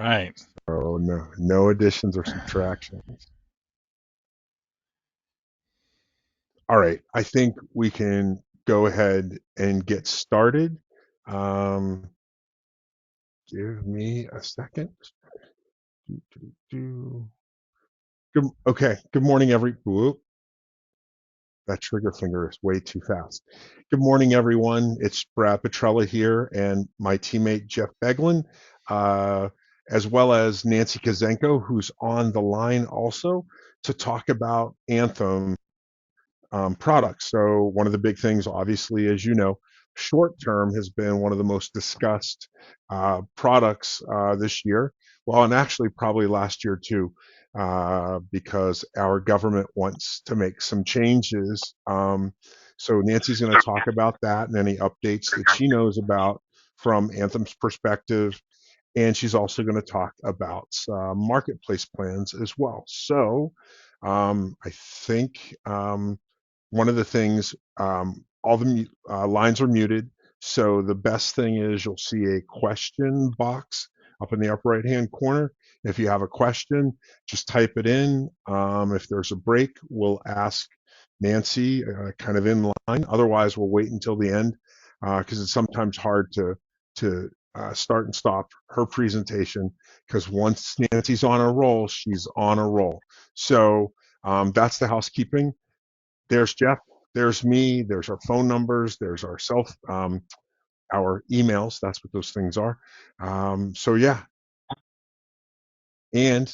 right. So no additions or subtractions. All right, I think we can go ahead and get started. Um, give me a second. Do, do, do. Okay, good morning, whoop, that trigger finger is way too fast. Good morning, everyone. It's Brad Petrella here, and my teammate Jeff Beglin, uh, as well as Nancy Kazenko, who's on the line also to talk about Anthem products. So one of the big things, obviously, as you know, short term has been one of the most discussed products this year. Well, and actually probably last year too, because our government wants to make some changes. So Nancy's going to talk about that and any updates that she knows about from Anthem's perspective. And she's also going to talk about marketplace plans as well. So I think one of the things, all the lines are muted. So the best thing is you'll see a question box up in the upper right hand corner. If you have a question, just type it in. If there's a break, we'll ask Nancy kind of in line. Otherwise, we'll wait until the end because it's sometimes hard to start and stop her presentation because once Nancy's on a roll, she's on a roll. So that's the housekeeping. There's Jeff, there's me, there's our phone numbers, there's our emails. That's what those things are. So yeah, and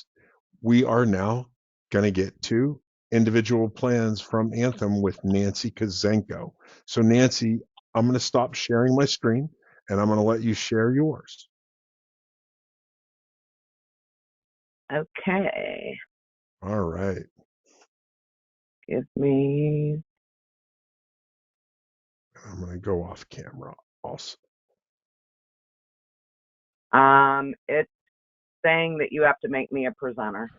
we are now going to get to individual plans from Anthem with Nancy Kazenko. So Nancy, I'm going to stop sharing my screen and I'm going to let you share yours. Okay. All right. Give me. I'm going to go off camera also. It's saying that you have to make me a presenter.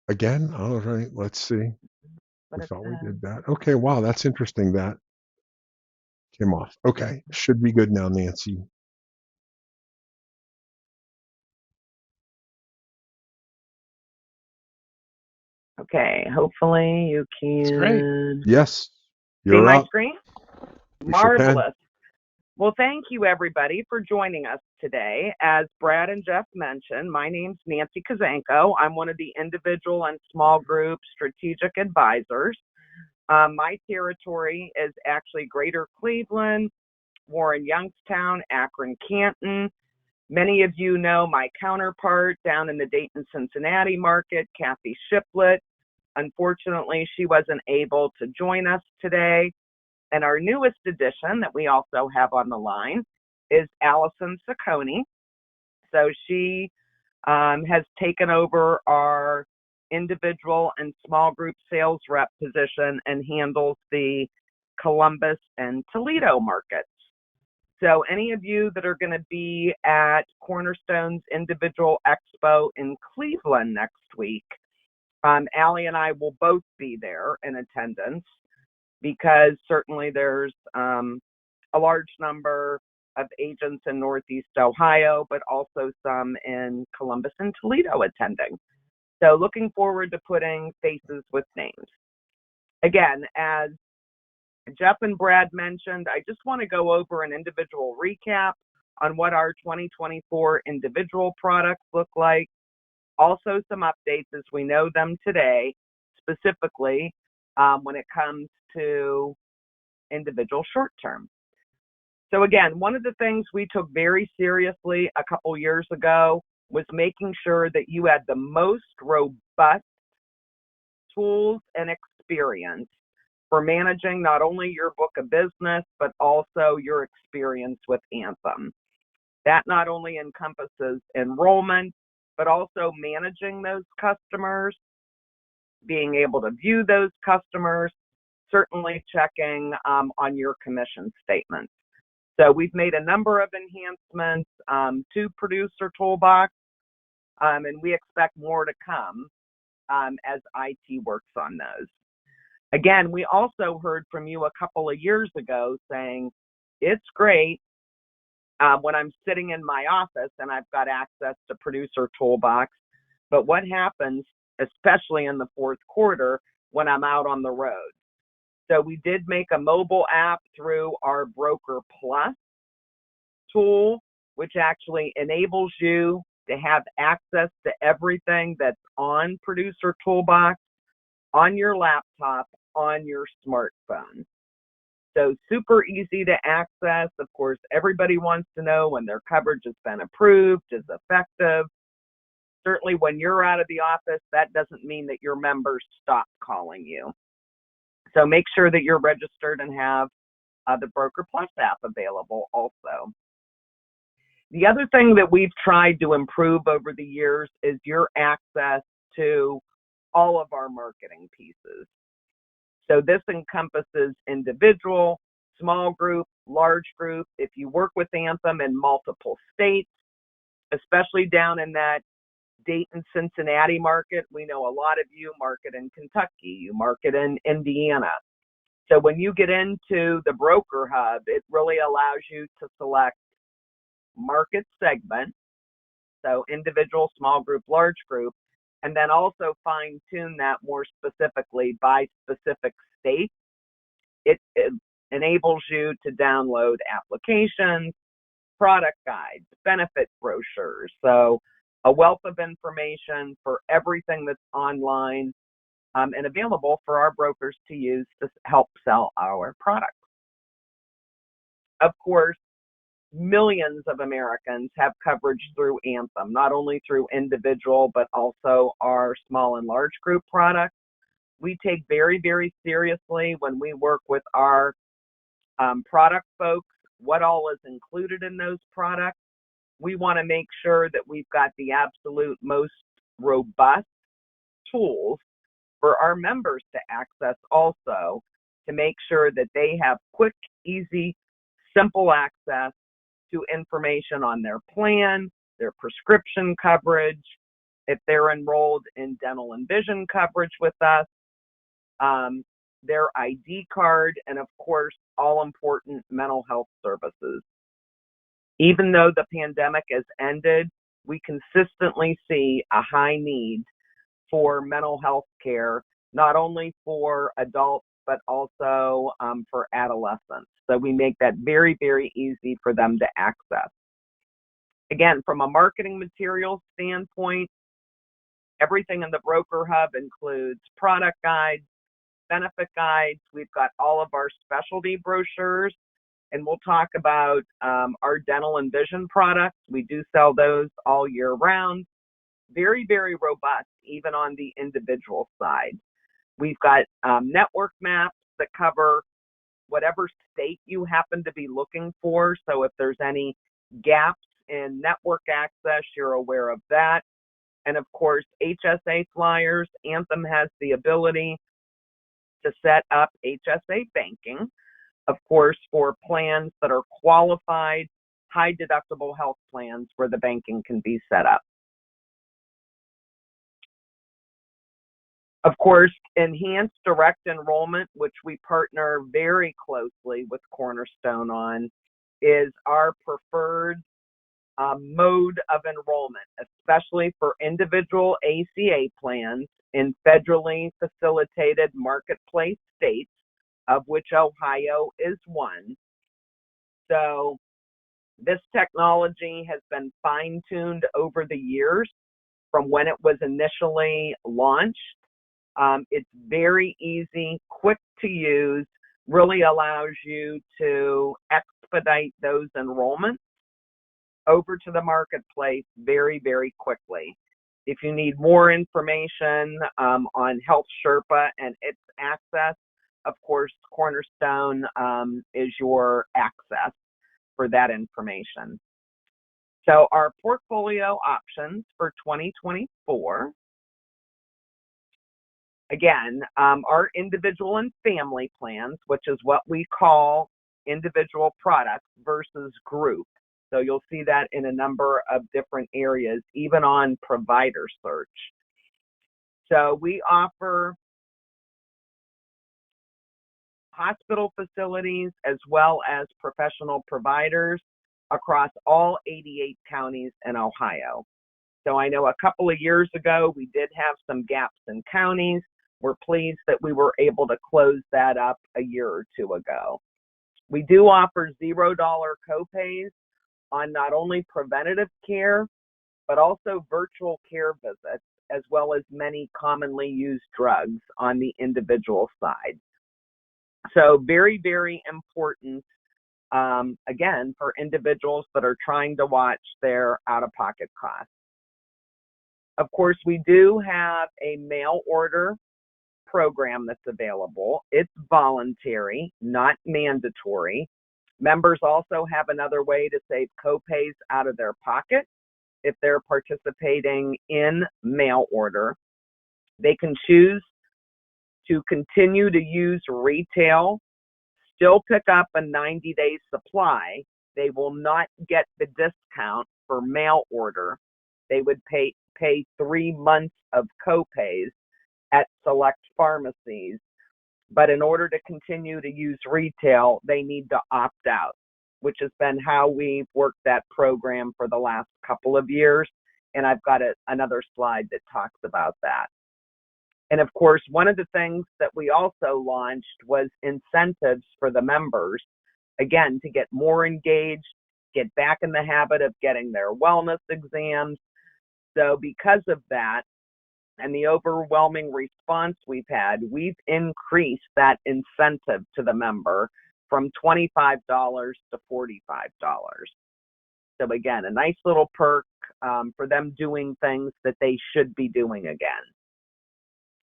Again, all right, let's see. But We thought we did that. Okay, wow, that's interesting. That came off. Okay, should be good now, Nancy. Okay, hopefully you It's great. can Yes, see you're my up. screen. We sure can. Marvelous. Well, thank you everybody for joining us today. As Brad and Jeff mentioned, my name's Nancy Kazenko. I'm one of the individual and small group strategic advisors. My territory is actually Greater Cleveland, Warren, Youngstown, Akron, Canton. Many of you know my counterpart down in the Dayton, Cincinnati market, Kathy Shiplet. Unfortunately, she wasn't able to join us today. And our newest addition that we also have on the line is Allison Saccone. So she has taken over our individual and small group sales rep position and handles the Columbus and Toledo markets. So any of you that are going to be at Cornerstone's individual expo in Cleveland next week, Allie and I will both be there in attendance because certainly there's a large number of agents in Northeast Ohio, but also some in Columbus and Toledo attending. So looking forward to putting faces with names. Again, as Jeff and Brad mentioned, I just want to go over an individual recap on what our 2024 individual products look like. Also some updates as we know them today, specifically when it comes to individual short term. So again, one of the things we took very seriously a couple years ago was making sure that you had the most robust tools and experience for managing not only your book of business, but also your experience with Anthem. That not only encompasses enrollment, but also managing those customers, being able to view those customers, certainly checking on your commission statements. So we've made a number of enhancements to Producer Toolbox, and we expect more to come as IT works on those. Again, we also heard from you a couple of years ago saying, it's great, when I'm sitting in my office and I've got access to Producer Toolbox. But what happens, especially in the fourth quarter, when I'm out on the road? So we did make a mobile app through our Broker Plus tool, which actually enables you to have access to everything that's on Producer Toolbox, on your laptop, on your smartphone. So super easy to access. Of course, everybody wants to know when their coverage has been approved, is effective. Certainly when you're out of the office, that doesn't mean that your members stop calling you. So make sure that you're registered and have the Broker Plus app available also. The other thing that we've tried to improve over the years is your access to all of our marketing pieces. So this encompasses individual, small group, large group. If you work with Anthem in multiple states, especially down in that Dayton, Cincinnati market, we know a lot of you market in Kentucky, you market in Indiana. So when you get into the Broker Hub, it really allows you to select market segment, so individual, small group, large group, and then also fine tune that more specifically by specific state. It enables you to download applications, product guides, benefit brochures. So a wealth of information for everything that's online and available for our brokers to use to help sell our products. Of course, millions of Americans have coverage through Anthem, not only through individual, but also our small and large group products. We take very, very seriously when we work with our product folks, what all is included in those products. We want to make sure that we've got the absolute most robust tools for our members to access also, to make sure that they have quick, easy, simple access to information on their plan, their prescription coverage, if they're enrolled in dental and vision coverage with us, their ID card, and of course, all important mental health services. Even though the pandemic has ended, we consistently see a high need for mental health care, not only for adults, but also for adolescents. So we make that very, very easy for them to access. Again, from a marketing materials standpoint, everything in the Broker Hub includes product guides, benefit guides. We've got all of our specialty brochures, and we'll talk about our dental and vision products. We do sell those all year round. Very, very robust, even on the individual side. We've got network maps that cover whatever state you happen to be looking for. So if there's any gaps in network access, you're aware of that. And of course, HSA flyers. Anthem has the ability to set up HSA banking, of course, for plans that are qualified, high deductible health plans where the banking can be set up. Of course, enhanced direct enrollment, which we partner very closely with Cornerstone on, is our preferred mode of enrollment, especially for individual ACA plans in federally facilitated marketplace states, of which Ohio is one. So this technology has been fine-tuned over the years from when it was initially launched. It's very easy, quick to use, really allows you to expedite those enrollments over to the marketplace very, very quickly. If you need more information on Health Sherpa and its access, of course, Cornerstone is your access for that information. So our portfolio options for 2024, again, our individual and family plans, which is what we call individual products versus group. So you'll see that in a number of different areas, even on provider search. So we offer hospital facilities as well as professional providers. across all 88 counties in Ohio. So I know a couple of years ago we did have some gaps in counties. We're pleased that we were able to close that up a year or two ago. We do offer $0 copays on not only preventative care, but also virtual care visits, as well as many commonly used drugs on the individual side. So very, very important, again, for individuals that are trying to watch their out-of-pocket costs. Of course, we do have a mail order program that's available. It's voluntary, not mandatory. Members also have another way to save copays out of their pocket if they're participating in mail order. They can choose to continue to use retail, still pick up a 90-day supply. They will not get the discount for mail order. They would pay 3 months of copays at select pharmacies. But in order to continue to use retail, they need to opt out, which has been how we've worked that program for the last couple of years. And I've got another slide that talks about that. And of course, one of the things that we also launched was incentives for the members, again, to get more engaged, get back in the habit of getting their wellness exams. So because of that, and the overwhelming response we've had, we've increased that incentive to the member from $25 to $45. So again, a nice little perk for them doing things that they should be doing again.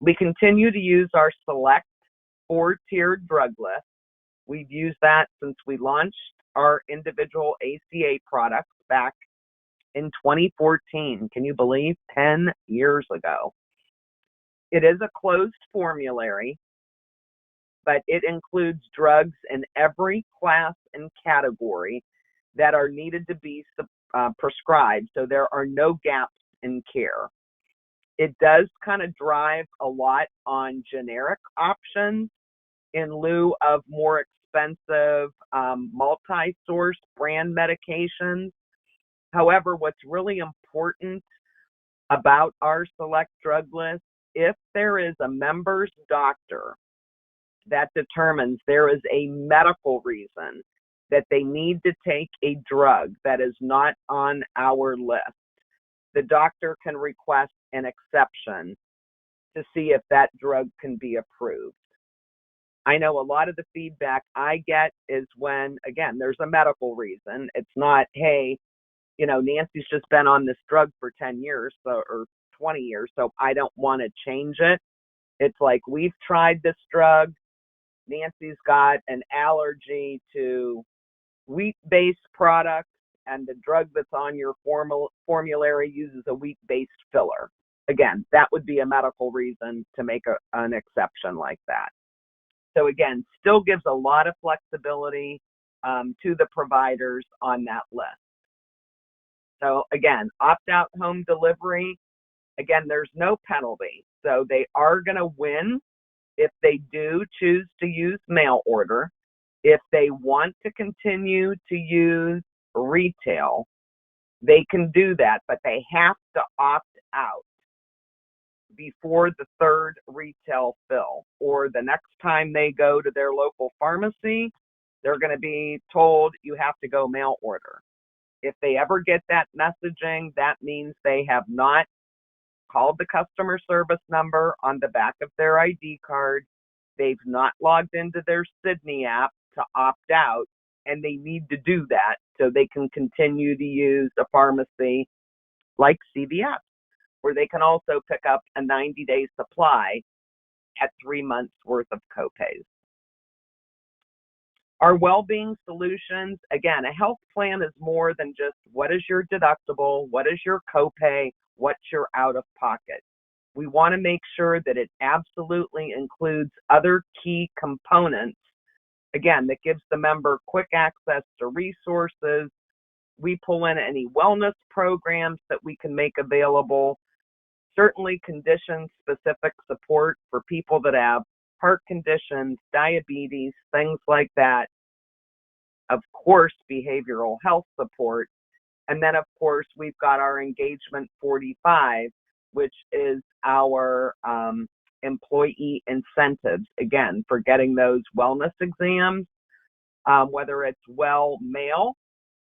We continue to use our select 4-tiered drug list. We've used that since we launched our individual ACA products back in 2014. Can you believe? 10 years ago. It is a closed formulary, but it includes drugs in every class and category that are needed to be prescribed, so there are no gaps in care. It does kind of drive a lot on generic options in lieu of more expensive multi-source brand medications. However, what's really important about our select drug list, if there is a member's doctor that determines there is a medical reason that they need to take a drug that is not on our list, the doctor can request an exception to see if that drug can be approved. I know a lot of the feedback I get is when, again, there's a medical reason. It's not, hey, Nancy's just been on this drug for 10 years or 20 years, so I don't want to change it. It's like, we've tried this drug. Nancy's got an allergy to wheat-based products, and the drug that's on your formulary uses a wheat-based filler. Again, that would be a medical reason to make an exception like that. So again, still gives a lot of flexibility to the providers on that list. So again, opt-out home delivery, again, there's no penalty. So they are going to win if they do choose to use mail order. If they want to continue to use retail, they can do that, but they have to opt out before the third retail fill, or the next time they go to their local pharmacy, they're going to be told you have to go mail order. If they ever get that messaging, that means they have not called the customer service number on the back of their ID card. They've not logged into their Sydney app to opt out, and they need to do that so they can continue to use a pharmacy like CVS, where they can also pick up a 90-day supply at 3 months worth of copays. Our well-being solutions, again, a health plan is more than just what is your deductible, what is your copay, what's your out-of-pocket. We want to make sure that it absolutely includes other key components, again, that gives the member quick access to resources. We pull in any wellness programs that we can make available, certainly condition-specific support for people that have heart conditions, diabetes, things like that. of course, behavioral health support. And then, of course, we've got our Engagement 45, which is our employee incentives, again, for getting those wellness exams, whether it's well male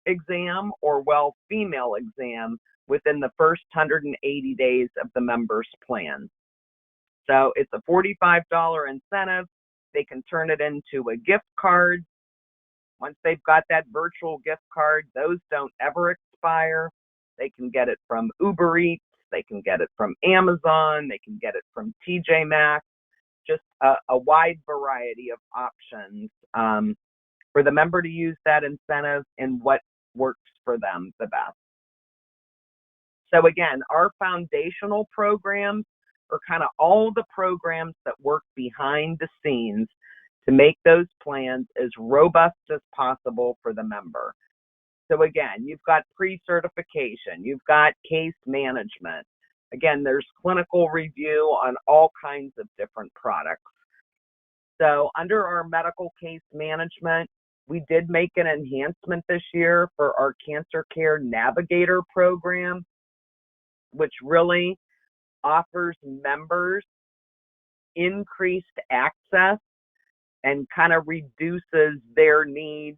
exam or well female exam within the first 180 days of the member's plan. So it's a $45 incentive. They can turn it into a gift card. Once they've got that virtual gift card, those don't ever expire. They can get it from Uber Eats. They can get it from Amazon. They can get it from TJ Maxx. Just a wide variety of options for the member to use that incentive and what works for them the best. So again, our foundational programs are kind of all the programs that work behind the scenes to make those plans as robust as possible for the member. So again, you've got pre-certification, you've got case management. Again, there's clinical review on all kinds of different products. So under our medical case management, we did make an enhancement this year for our Cancer Care Navigator program, which really offers members increased access and kind of reduces their need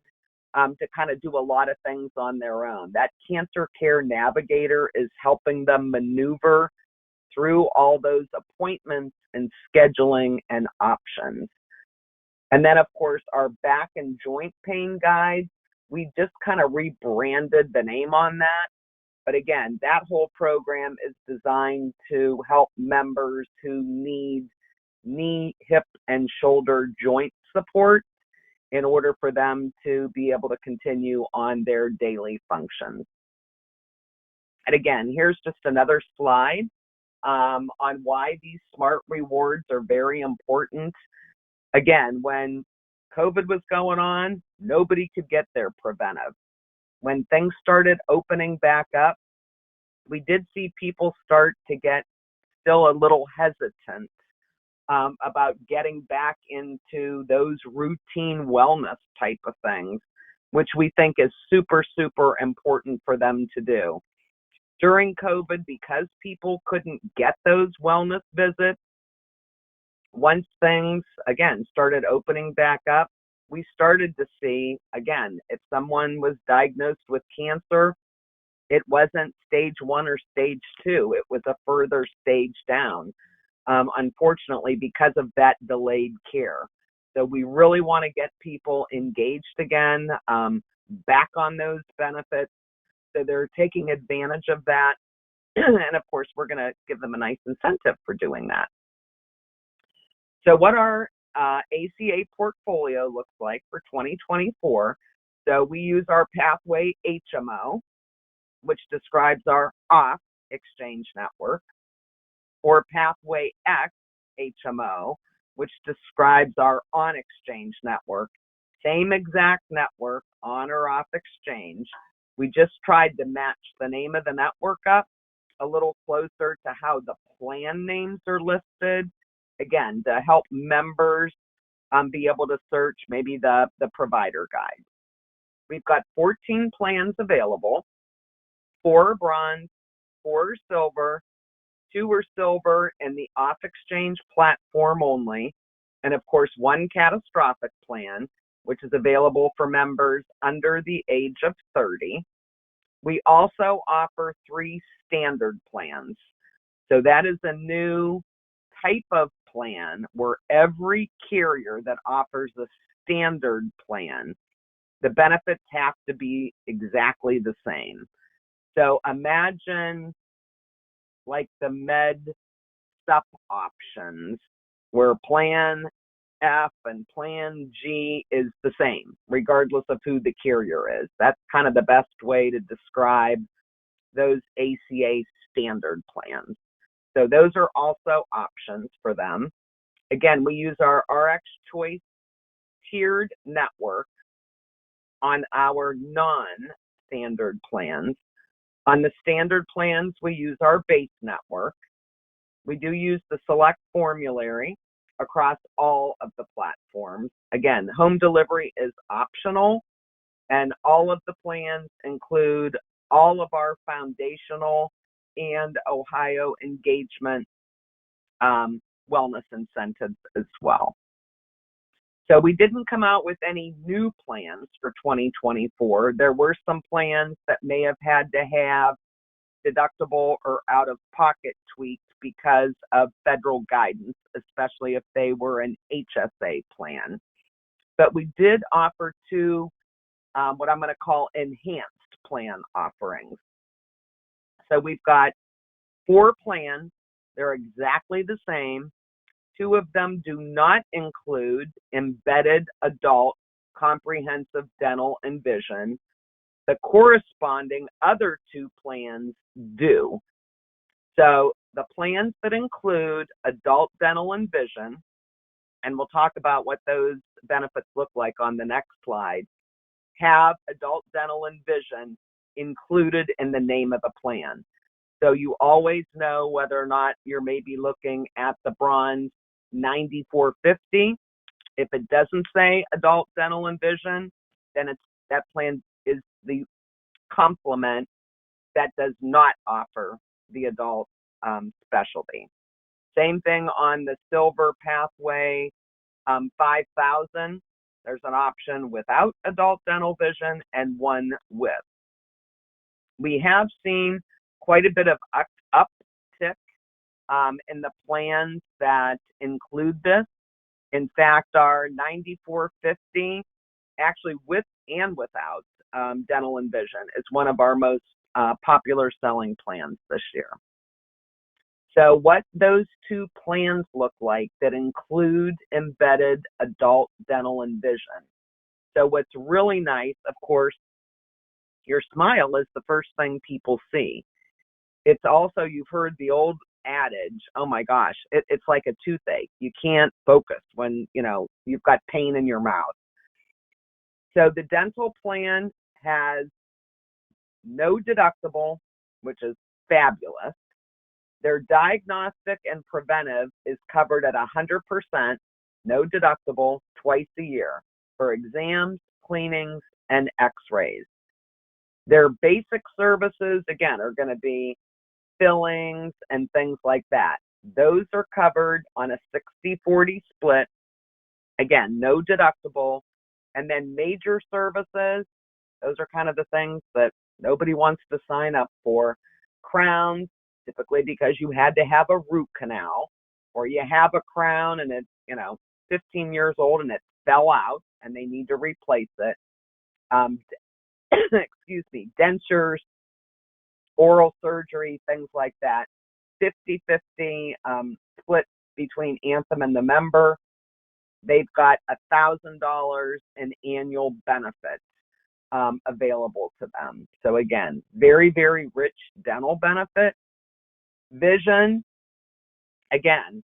to kind of do a lot of things on their own. That Cancer Care Navigator is helping them maneuver through all those appointments and scheduling and options. And then, of course, our back and joint pain guide, we just kind of rebranded the name on that. But again, that whole program is designed to help members who need knee, hip, and shoulder joint support in order for them to be able to continue on their daily functions. And again, here's just another slide on why these smart rewards are very important. Again, when COVID was going on, nobody could get their preventive. When things started opening back up, we did see people start to get still a little hesitant about getting back into those routine wellness type of things, which we think is super, super important for them to do. During COVID, because people couldn't get those wellness visits, once things, again, started opening back up, we started to see, again, if someone was diagnosed with cancer, it wasn't stage 1 or stage 2. It was a further stage down, unfortunately, because of that delayed care. So we really want to get people engaged again, back on those benefits. So they're taking advantage of that. And of course, we're going to give them a nice incentive for doing that. So what our ACA portfolio looks like for 2024. So we use our Pathway HMO, which describes our off exchange network, or Pathway X HMO, which describes our on exchange network. Same exact network, on or off exchange. We just tried to match the name of the network up a little closer to how the plan names are listed. Again, to help members be able to search maybe the provider guide. We've got 14 plans available. 4 are bronze, 4 are silver, 2 are silver in the off-exchange platform only, and of course 1 catastrophic plan, which is available for members under the age of 30. We also offer 3 standard plans. So that is a new type of plan where every carrier that offers a standard plan, the benefits have to be exactly the same. So imagine like the med sup options where plan F and plan G is the same, regardless of who the carrier is. That's kind of the best way to describe those ACA standard plans. So those are also options for them. Again, we use our RX Choice tiered network on our non-standard plans. On the standard plans, we use our base network. We do use the select formulary across all of the platforms. Again, home delivery is optional, And all of the plans include all of our foundational and Ohio engagement wellness incentives as well. So we didn't come out with any new plans for 2024. There were some plans that may have had to have deductible or out-of-pocket tweaks because of federal guidance, especially if they were an HSA plan. But we did offer two, what I'm going to call enhanced plan offerings. So we've got 4 plans. They're exactly the same. 2 of them do not include embedded adult comprehensive dental and vision. The corresponding other 2 plans do. So the plans that include adult dental and vision, and we'll talk about what those benefits look like on the next slide, have adult dental and vision included in the name of the plan. So you always know whether or not you're maybe looking at the bronze 9450. If it doesn't say adult dental and vision, then that plan is the complement that does not offer the adult specialty. Same thing on the silver pathway 5000. There's an option without adult dental vision and one with. We have seen quite a bit of uptick in the plans that include this. In fact, our 9450, actually with and without dental and vision, is one of our most popular selling plans this year. So what those 2 plans look like that include embedded adult dental and vision. So what's really nice, of course, your smile is the first thing people see. It's also, you've heard the old adage, oh my gosh, it's like a toothache. You can't focus when, you've got pain in your mouth. So the dental plan has no deductible, which is fabulous. Their diagnostic and preventive is covered at 100%, no deductible, twice a year for exams, cleanings, and x-rays. Their basic services, again, are going to be fillings and things like that. Those are covered on a 60-40 split. Again, no deductible. And then major services, those are kind of the things that nobody wants to sign up for. Crowns, typically because you had to have a root canal, or you have a crown and it's 15 years old and it fell out and they need to replace it. Excuse me, dentures, oral surgery, things like that. 50-50 split between Anthem and the member. They've got $1,000 in annual benefits available to them. So again, very, very rich dental benefit. Vision, again,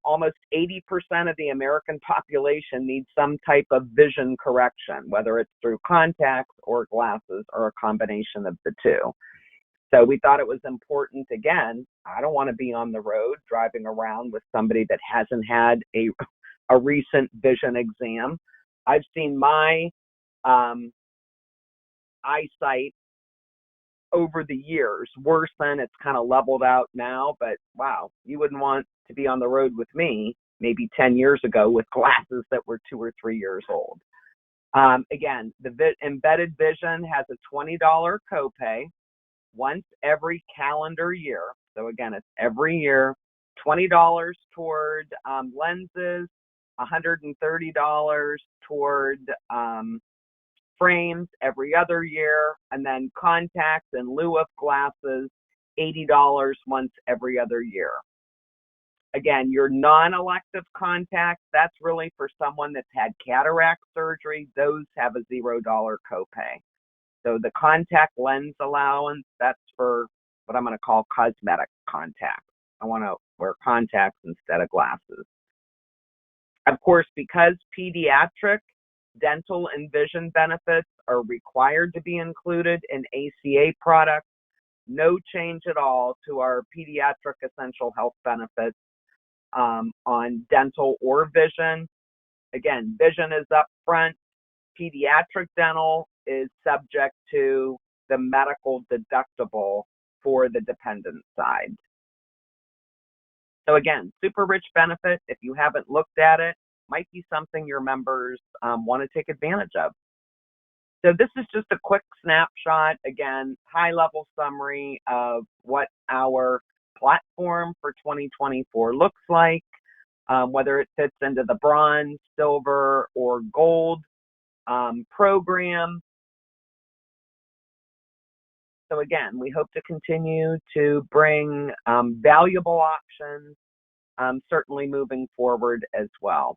almost 80% of the American population needs some type of vision correction, whether it's through contacts or glasses or a combination of the 2. So we thought it was important. Again, I don't want to be on the road driving around with somebody that hasn't had a recent vision exam. I've seen my eyesight over the years worsen. It's kind of leveled out now, but wow, you wouldn't want to be on the road with me maybe 10 years ago with glasses that were 2 or 3 years old. Again, the embedded vision has a $20 copay once every calendar year. So again, it's every year. $20 toward lenses, $130 toward frames every other year, and then contacts in lieu of glasses, $80 once every other year. Again, your non-elective contacts, that's really for someone that's had cataract surgery. Those have a $0 copay. So the contact lens allowance, that's for what I'm going to call cosmetic contacts. I want to wear contacts instead of glasses. Of course, because pediatric dental and vision benefits are required to be included in ACA products, no change at all to our pediatric essential health benefits on dental or vision. Again, vision is up front, Pediatric dental is subject to the medical deductible for the dependent side. So again, super rich benefit. If you haven't looked at it, might be something your members want to take advantage of. So this is just a quick snapshot, again, high-level summary of what our platform for 2024 looks like, whether it fits into the bronze, silver, or gold program. So again, we hope to continue to bring valuable options, certainly moving forward as well.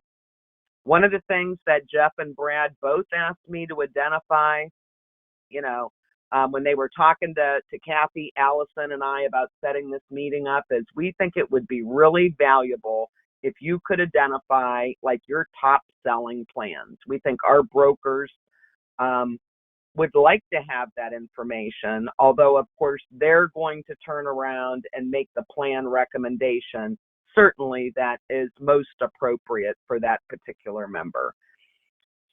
One of the things that Jeff and Brad both asked me to identify, when they were talking to Kathy, Allison, and I about setting this meeting up, is we think it would be really valuable if you could identify like your top selling plans. We think our brokers would like to have that information, although of course they're going to turn around and make the plan recommendation, certainly that is most appropriate for that particular member.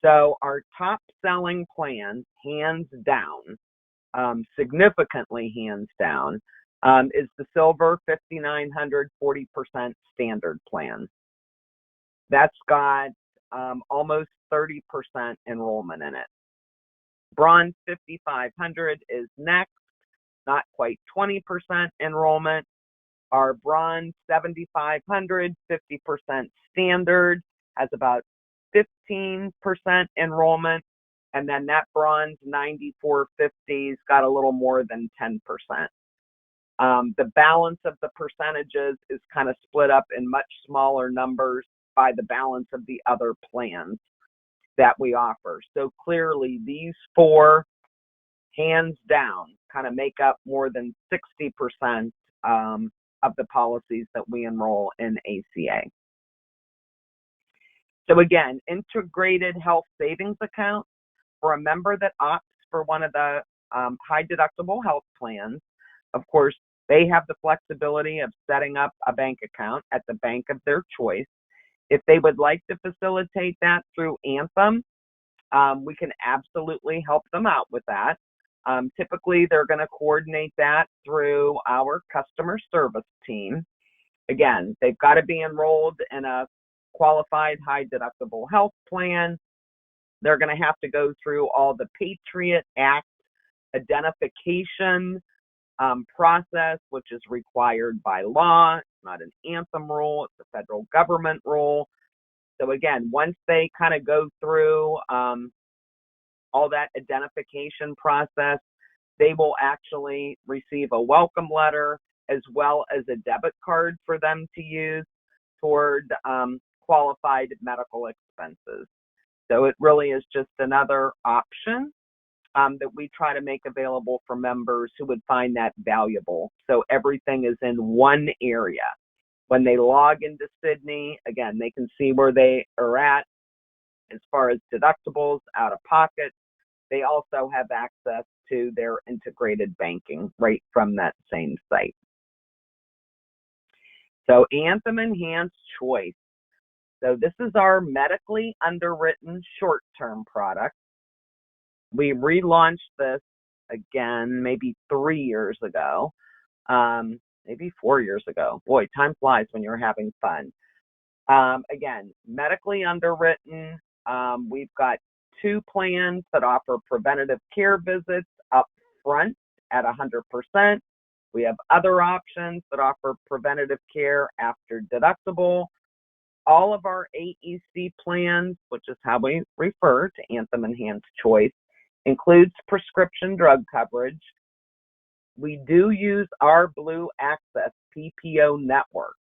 So our top selling plan, hands down, significantly hands down, is the silver 5,900 40% standard plan. That's got almost 30% enrollment in it. Bronze 5,500 is next, not quite 20% enrollment. Our bronze 7,500, 50% standard, has about 15% enrollment. And then that bronze 9,450's got a little more than 10%. The balance of the percentages is kind of split up in much smaller numbers by the balance of the other plans that we offer. So clearly these four, hands down, kind of make up more than 60% of the policies that we enroll in ACA. So again, integrated health savings account for a member that opts for one of the high deductible health plans. Of course, they have the flexibility of setting up a bank account at the bank of their choice. If they would like to facilitate that through Anthem, we can absolutely help them out with that. Typically, they're going to coordinate that through our customer service team. Again, they've got to be enrolled in a qualified high deductible health plan. They're going to have to go through all the Patriot Act identification process, which is required by law. It's not an Anthem rule, it's a federal government rule. So again, once they kind of go through all that identification process, they will actually receive a welcome letter as well as a debit card for them to use toward qualified medical expenses. So it really is just another option that we try to make available for members who would find that valuable. So everything is in one area. When they log into Sydney, again, they can see where they are at as far as deductibles, out of pocket. They also have access to their integrated banking right from that same site. So Anthem Enhanced Choice. So this is our medically underwritten short-term product. We relaunched this again maybe 3 years ago, maybe 4 years ago. Boy, time flies when you're having fun. Again, medically underwritten. We've got 2 plans that offer preventative care visits up front at 100%. We have other options that offer preventative care after deductible. All of our AEC plans, which is how we refer to Anthem Enhanced Choice, includes prescription drug coverage. We do use our Blue Access PPO network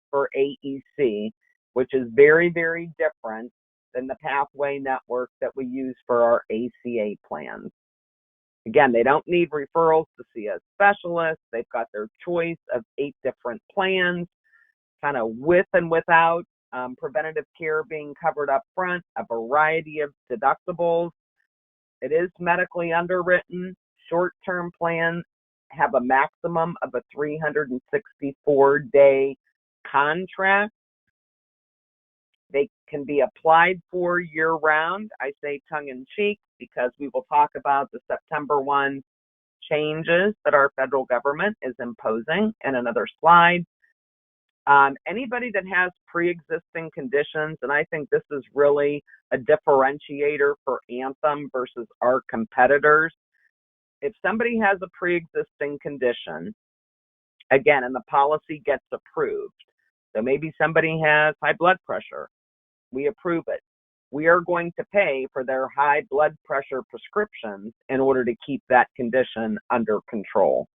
for AEC, which is very, very different than the Pathway network that we use for our ACA plans. Again, they don't need referrals to see a specialist. They've got their choice of 8 different plans, kind of with and without preventative care being covered up front, a variety of deductibles. It is medically underwritten. Short-term plans have a maximum of a 364-day contract. They can be applied for year-round. I say tongue-in-cheek because we will talk about the September 1 changes that our federal government is imposing in another slide. Anybody that has pre-existing conditions, and I think this is really a differentiator for Anthem versus our competitors. If somebody has a pre-existing condition, again, and the policy gets approved, so maybe somebody has high blood pressure, we approve it. We are going to pay for their high blood pressure prescriptions in order to keep that condition under control.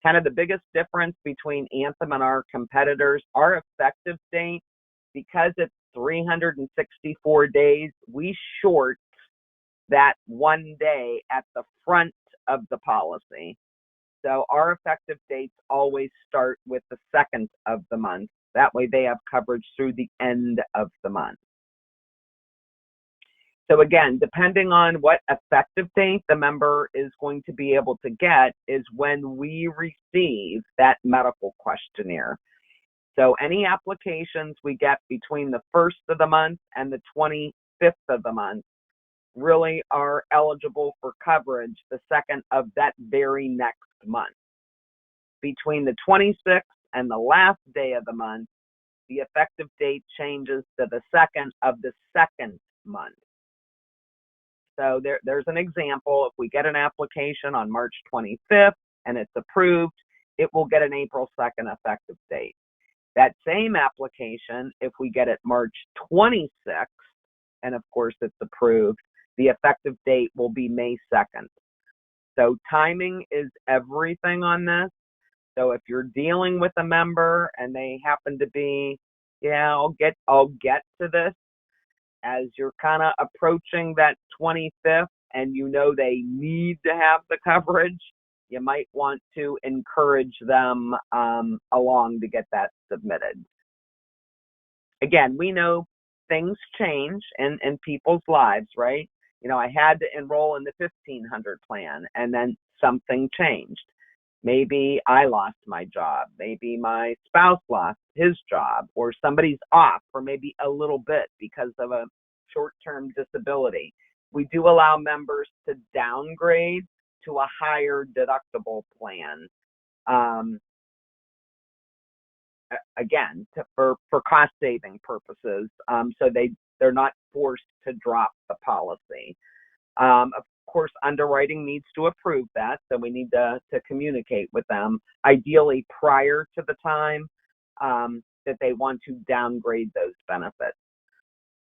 Kind of the biggest difference between Anthem and our competitors, our effective date, because it's 364 days, we short that 1 day at the front of the policy. So our effective dates always start with the 2nd of the month. That way they have coverage through the end of the month. So again, depending on what effective date the member is going to be able to get is when we receive that medical questionnaire. So any applications we get between the 1st of the month and the 25th of the month really are eligible for coverage the 2nd of that very next month. Between the 26th and the last day of the month, the effective date changes to the 2nd of the 2nd month. So there's an example. If we get an application on March 25th and it's approved, it will get an April 2nd effective date. That same application, if we get it March 26th, and of course it's approved, the effective date will be May 2nd. So timing is everything on this. So if you're dealing with a member and they happen to be, I'll get to this, as you're kind of approaching that 25th and you know they need to have the coverage, you might want to encourage them along to get that submitted. Again, we know things change in people's lives, right? I had to enroll in the 1500 plan and then something changed. Maybe I lost my job. Maybe my spouse lost his job, or somebody's off for maybe a little bit because of a short-term disability. We do allow members to downgrade to a higher deductible plan. Again, for cost-saving purposes, so they're not forced to drop the policy. Of course, underwriting needs to approve that, so we need to communicate with them, ideally prior to the time that they want to downgrade those benefits.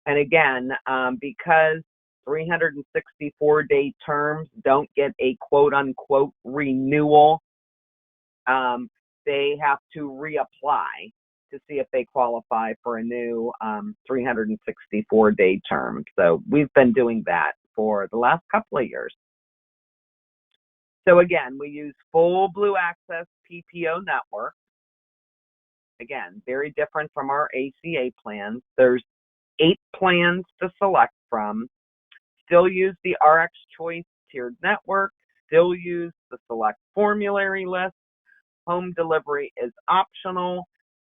And again, because 364-day terms don't get a quote-unquote renewal, they have to reapply to see if they qualify for a new 364-day term. So we've been doing that for the last couple of years. So again, we use full Blue Access PPO network. Again, very different from our ACA plans. There's 8 plans to select from. Still use the RX Choice tiered network. Still use the select formulary list. Home delivery is optional.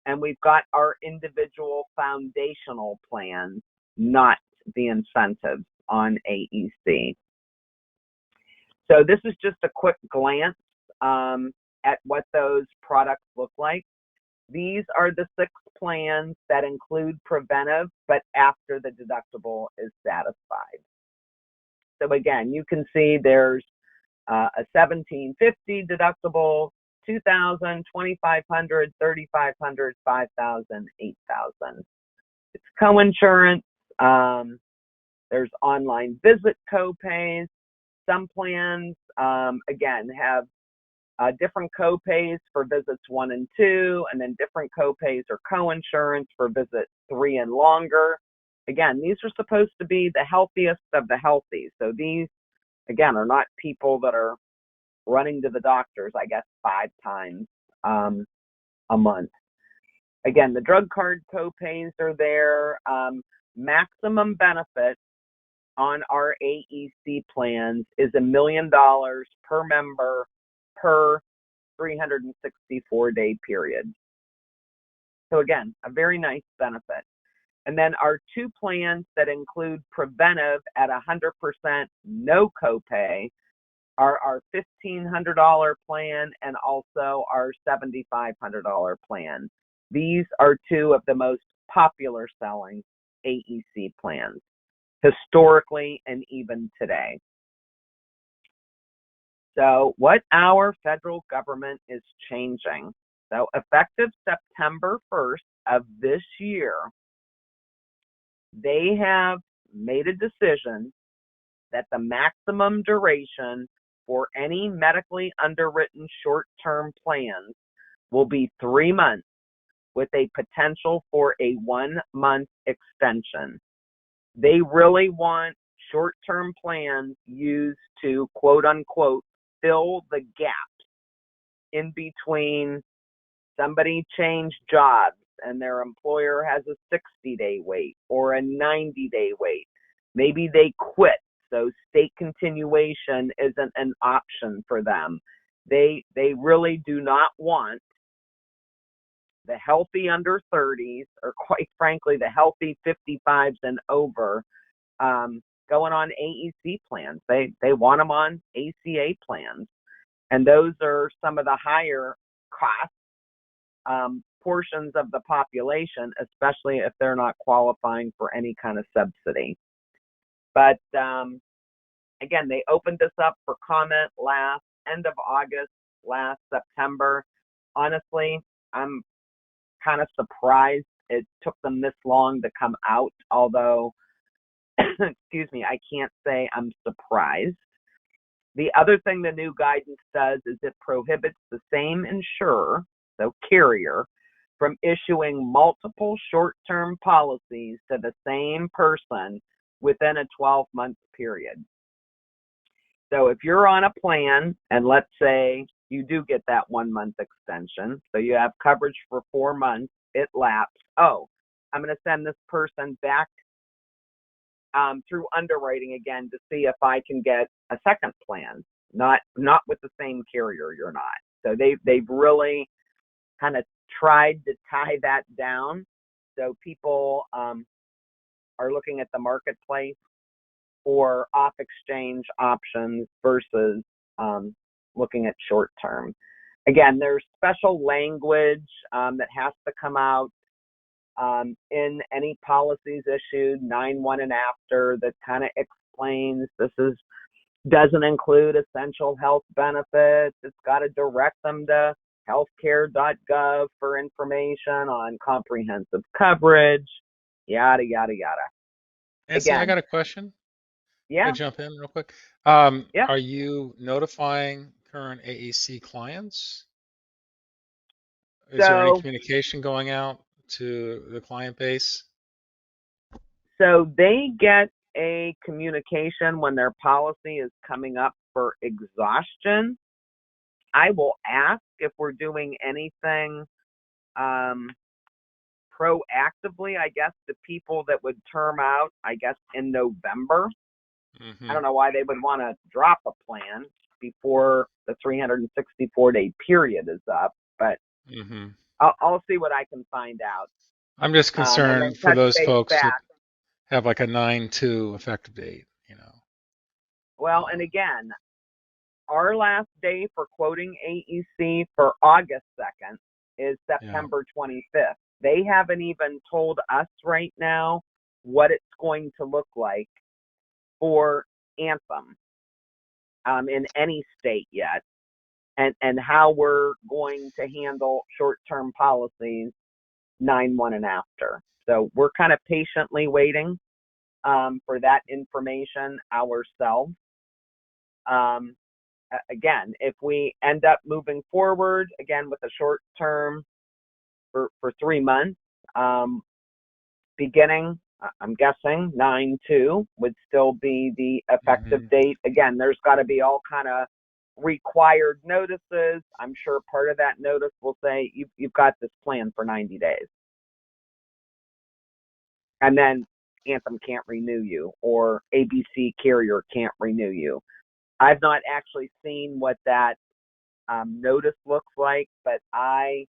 And we've got our individual foundational plans, not the incentives on AEC. So this is just a quick glance at what those products look like. These are the 6 plans that include preventive, but after the deductible is satisfied. So again, you can see there's a $1,750 deductible, $2,000, $2,500, $3,500, $5,000, $8,000. It's co-insurance. There's online visit co-pays. Some plans, again, have different co-pays for visits 1 and 2, and then different co-pays or co-insurance for visit 3 and longer. Again, these are supposed to be the healthiest of the healthy. So these, again, are not people that are running to the doctors, I guess, 5 times a month. Again, the drug card co-pays are there. Maximum benefit on our AEC plans is $1 million per member per 364-day period. So again, a very nice benefit. And then our two plans that include preventive at 100% no copay are our $1,500 plan and also our $7,500 plan. These are two of the most popular selling AEC plans historically and even today. So what our federal government is changing. So effective September 1st of this year, they have made a decision that the maximum duration for any medically underwritten short-term plans will be 3 months with a potential for a 1-month extension. They really want short-term plans used to, quote unquote, fill the gap in between somebody changed jobs and their employer has a 60-day wait or a 90-day wait. Maybe they quit, so state continuation isn't an option for them. They really do not want the healthy under 30s, or quite frankly, the healthy 55s and over, going on AEC plans. They want them on ACA plans. And those are some of the higher cost portions of the population, especially if they're not qualifying for any kind of subsidy. But again, they opened this up for comment end of August, last September. Honestly, I'm kind of surprised it took them this long to come out, although, excuse me, I can't say I'm surprised. The other thing the new guidance does is it prohibits the same insurer, so carrier, from issuing multiple short-term policies to the same person within a 12-month period. So if you're on a plan, and let's say you do get that 1-month extension, so you have coverage for 4 months, it lapsed. Oh, I'm going to send this person back through underwriting again to see if I can get a second plan, not with the same carrier you're not. So they've really kind of tried to tie that down. So people are looking at the marketplace for off exchange options versus looking at short term. Again, there's special language that has to come out in any policies issued 9/1 and after that kind of explains this doesn't include essential health benefits. It's got to direct them to healthcare.gov for information on comprehensive coverage, yada, yada, yada. Nancy, I Again, got a question. Can I yeah, jump in real quick? yeah. Are you notifying current AEC clients? Is there any So, communication going out to the client base? so they get a communication when their policy is coming up for exhaustion. I will ask if we're doing anything proactively, I guess, to people that would term out, I guess, in November. I Mm-hmm. don't know why they would want to drop a plan before the 364-day period is up, but Mm-hmm. I'll see what I can find out, I'm just and then concerned for touch those base folks that back. have like a 9/2 effective date, you know. Well, and again, our last day for quoting AEC for August 2nd is Yeah. September 25th. They haven't even told us right now what it's going to look like for Anthem in any state yet, and how we're going to handle short-term policies 9/1 and after. So we're kind of patiently waiting for that information ourselves. Again, if we end up moving forward again with a short term for 3 months, beginning, I'm guessing 9/2 would still be the effective Mm-hmm. date. Again, there's got to be all kind of required notices. I'm sure part of that notice will say you've got this plan for 90 days. And then Anthem can't renew you or ABC carrier can't renew you. I've not actually seen what that notice looks like, but I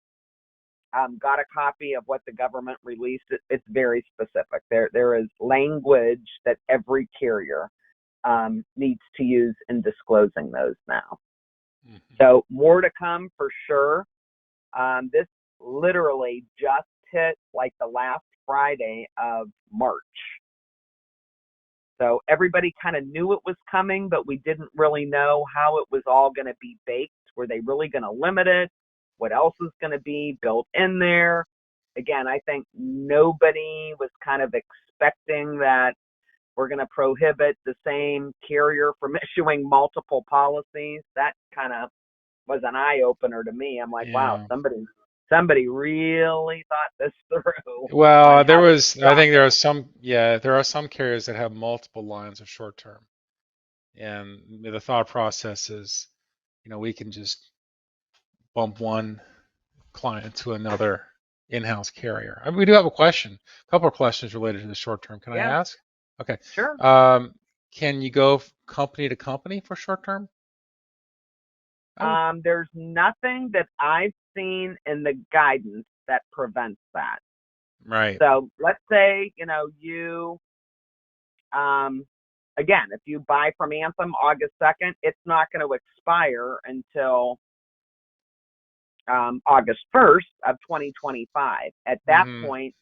got a copy of what the government released. It's very specific. There is language that every carrier needs to use in disclosing those now. Mhm. So more to come for sure. This literally just hit like the last Friday of March. So everybody kind of knew it was coming, but we didn't really know how it was all going to be baked. Were they really going to limit it? What else is going to be built in there? Again, I think nobody was kind of expecting that we're going to prohibit the same carrier from issuing multiple policies. That kind of was an eye opener to me. I'm like, wow, Yeah. somebody really thought this through on Well, how to I drop think it. there are some carriers that have multiple lines of short term. And the thought process is, we can just bump one client to another in-house carrier. I mean, we do have a couple of questions related to the short term. Can I Yeah, ask? Okay. sure. Um, can you go company to company for short term? I would, There's nothing that I've seen in the guidance that prevents that. right. So let's say, you, um, again, if you buy from Anthem August 2nd, it's not going to expire until August 1st of 2025. At that Hmm. point,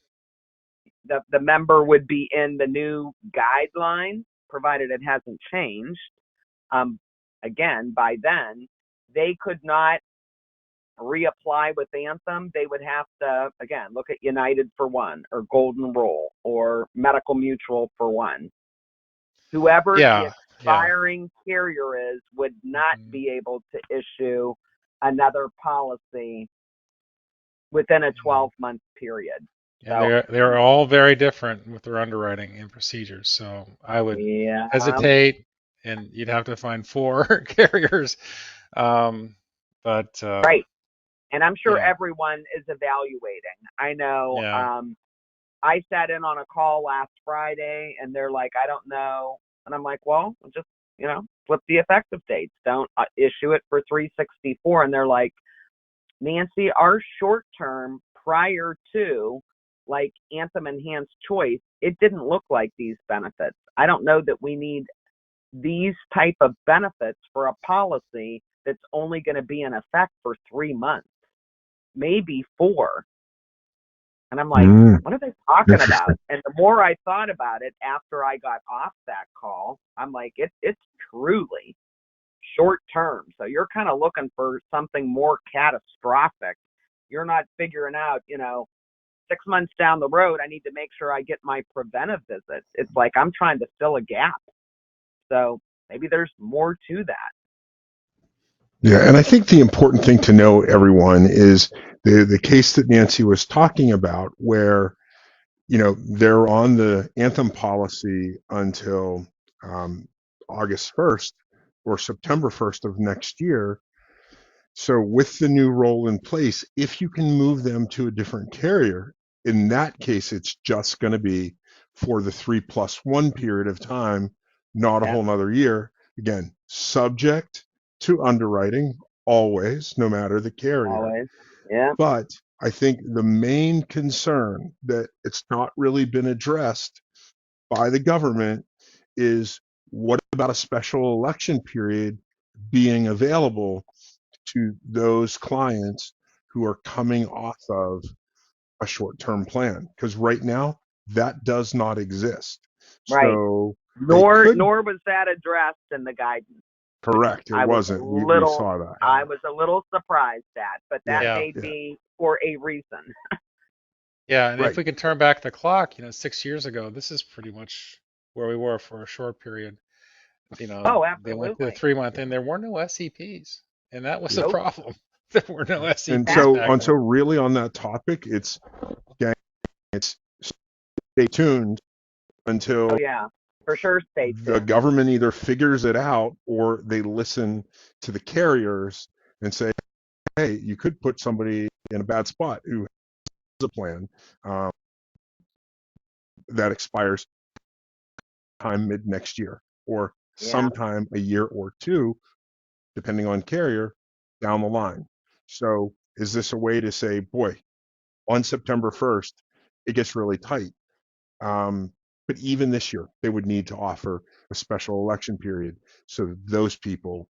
the member would be in the new guideline, provided it hasn't changed. Um, Again, by then, they could not reapply with Anthem. They would have to, again, look at United for one, or Golden Rule, or Medical Mutual for one. Whoever the Yeah. Yeah. expiring carrier is would not Hmm. be able to issue another policy within a Yeah. 12-month period. And So, they're all very different with their underwriting and procedures. So I would yeah, hesitate, and you'd have to find four carriers. Um, but right. And I'm sure yeah, everyone is evaluating. I know yeah, I sat in on a call last Friday and they're like, I don't know. And I'm like, well, just, flip the effective dates. Don't issue it for 364. And they're like, Nancy, our short term prior to like Anthem Enhanced Choice, it didn't look like these benefits. I don't know that we need these type of benefits for a policy that's only going to be in effect for 3 months, maybe 4. And I'm like, Mm, what are they talking interesting. about? And the more I thought about it after I got off that call, I'm like, it's truly short term. So you're kind of looking for something more catastrophic. You're not figuring out, 6 months down the road, I need to make sure I get my preventive visits. It's like I'm trying to fill a gap. So maybe there's more to that. Yeah, and I think the important thing to know, everyone, is the case that Nancy was talking about, where they're on the Anthem policy until um, August 1st or September 1st of next year. So with the new role in place, if you can move them to a different carrier, in that case, it's just going to be for the 3+1 period of time, not a Yeah, whole nother year. Again, subject to underwriting always, no matter the carrier. always. Yeah, But I think the main concern that it's not really been addressed by the government is, what about a special election period being available to those clients who are coming off of a short-term plan? Because right now that does not exist. right. So they Nor could. nor was that addressed in the guidance, which Correct, it I was a wasn't. We little saw that. I yeah, was a little surprised at, but that Yeah, yeah, may yeah, be for a reason. yeah. And if right. we can turn back the clock, 6 years ago, this is pretty much where we were for a short period. Oh, They went to the absolutely. 3 month, and there were no SEPs, and that was the Yeah. Nope. problem. There were no And SEPs so Exactly. back on, so then. really on that topic, it's stay tuned Oh until yeah. For sure stay the tuned. government either figures it out or they listen to the carriers and say, hey, you could put somebody in a bad spot who has a plan um, that expires time mid next year, or Yeah. sometime a year or two, depending on carrier, down the line. So is this a way to say, boy, on September 1st, it gets really tight. But even this year, they would need to offer a special election period so that those people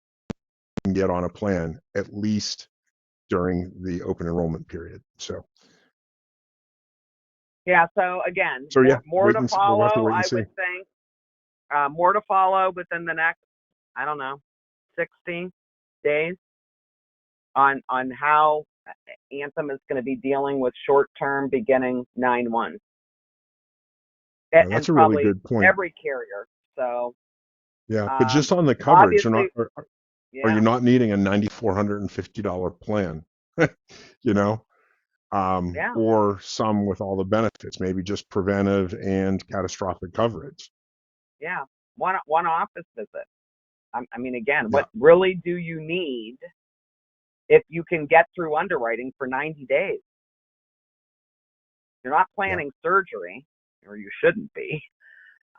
can get on a plan at least during the open enrollment period. So Yeah. So again, yeah, more to we'll have to follow, wait and I see. would think. More to follow within the next, I don't know, 60 days on how Anthem is going to be dealing with short term beginning 9/1, and That's a really probably good point. every carrier. So Yeah, but just on the coverage, obviously, are you yeah, not needing a $9,450 plan? You know, yeah, or some with all the benefits, maybe just preventive and catastrophic coverage. yeah. One office visit. I mean, again, Yeah, what really do you need if you can get through underwriting for 90 days? You're not yeah, planning surgery, or you shouldn't be.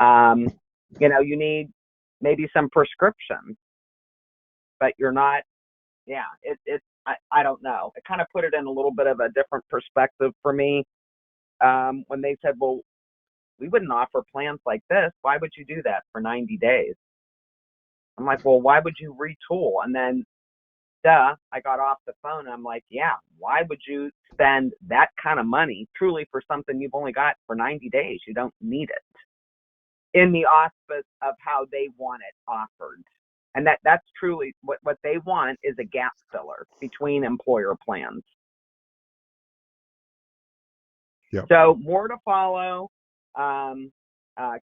You need maybe some prescriptions, but you're not. Yeah, I don't know. It kind of put it in a little bit of a different perspective for me when they said, well, we wouldn't offer plans like this. Why would you do that for 90 days? I'm like, well, why would you retool? And then, I got off the phone and I'm like, yeah, why would you spend that kind of money truly for something you've only got for 90 days? You don't need it in the auspice of how they want it offered. And that's truly what they want is a gap filler between employer plans. yeah. So more to follow.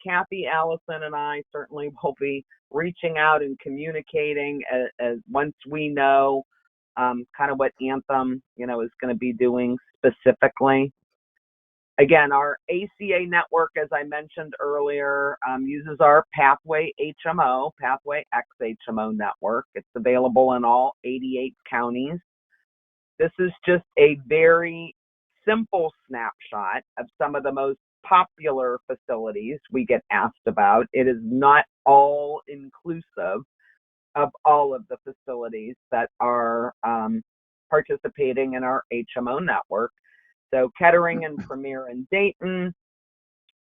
Kathy, Allison, and I certainly will be reaching out and communicating as once we know kind of what Anthem, is going to be doing specifically. Again, our ACA network, as I mentioned earlier, uses our Pathway HMO, Pathway X HMO network. It's available in all 88 counties. This is just a very simple snapshot of some of the most popular facilities we get asked about. It is not all inclusive of all of the facilities that are participating in our HMO network. So Kettering and Premier and Dayton,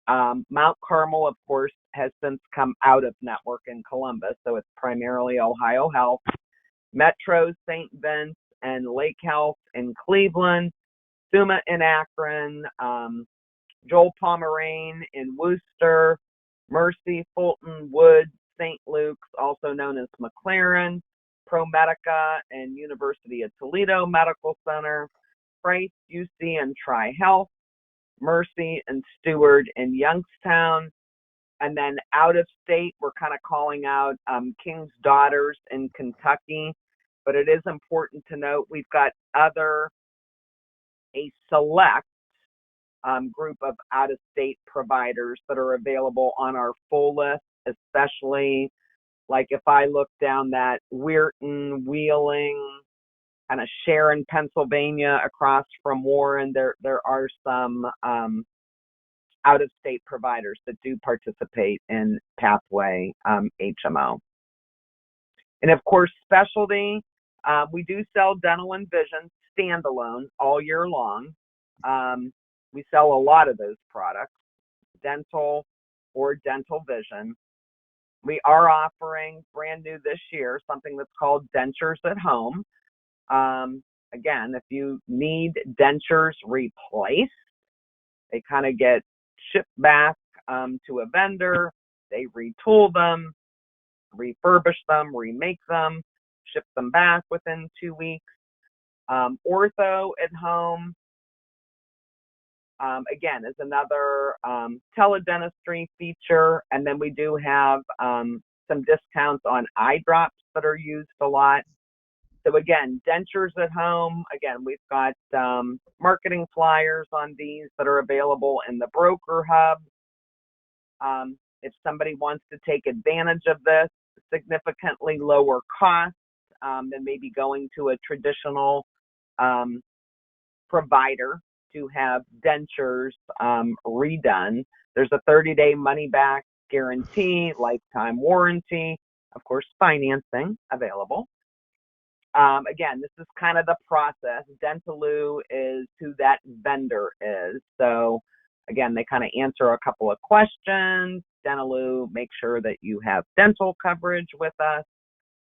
Mount Carmel, of course, has since come out of network in Columbus, so it's primarily Ohio Health. Metro St. Vince and Lake Health in Cleveland, Summa in Akron, Joel Pomerane in Worcester, Mercy, Fulton, Wood, St. Luke's, also known as McLaren, ProMedica and University of Toledo Medical Center, Price, UC, and Tri-Health, Mercy and Steward in Youngstown. And then out of state, we're kind of calling out King's Daughters in Kentucky. But it is important to note we've got a select group of out-of-state providers that are available on our full list, especially like if I look down that Weirton, Wheeling, kind of Sharon, Pennsylvania, across from Warren, there are some out-of-state providers that do participate in Pathway HMO. And of course, specialty, we do sell dental and vision standalone all year long. We sell a lot of those products, dental or dental vision. We are offering brand new this year something that's called dentures at home. Again, if you need dentures replaced, they kind of get shipped back to a vendor. They retool them, refurbish them, remake them, ship them back within 2 weeks. Ortho at home, again, is another teledentistry feature. And then we do have some discounts on eye drops that are used a lot. So again, dentures at home. Again, we've got marketing flyers on these that are available in the broker hub. If somebody wants to take advantage of this, significantly lower cost than maybe going to a traditional provider to have dentures redone. There's a 30-day money-back guarantee, lifetime warranty, of course, financing available. Again, this is kind of the process. Dentaloo is who that vendor is. So again, they kind of answer a couple of questions. Dentaloo, make sure that you have dental coverage with us.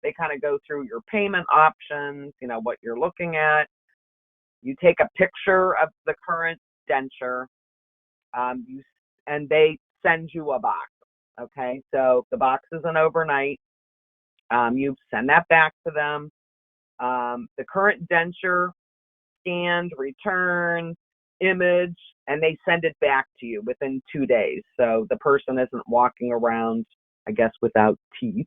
They kind of go through your payment options, what you're looking at. You take a picture of the current denture, and they send you a box. Okay, so the box isn't overnight. You send that back to them. The current denture, scanned, return, image, and they send it back to you within 2 days. So the person isn't walking around, I guess, without teeth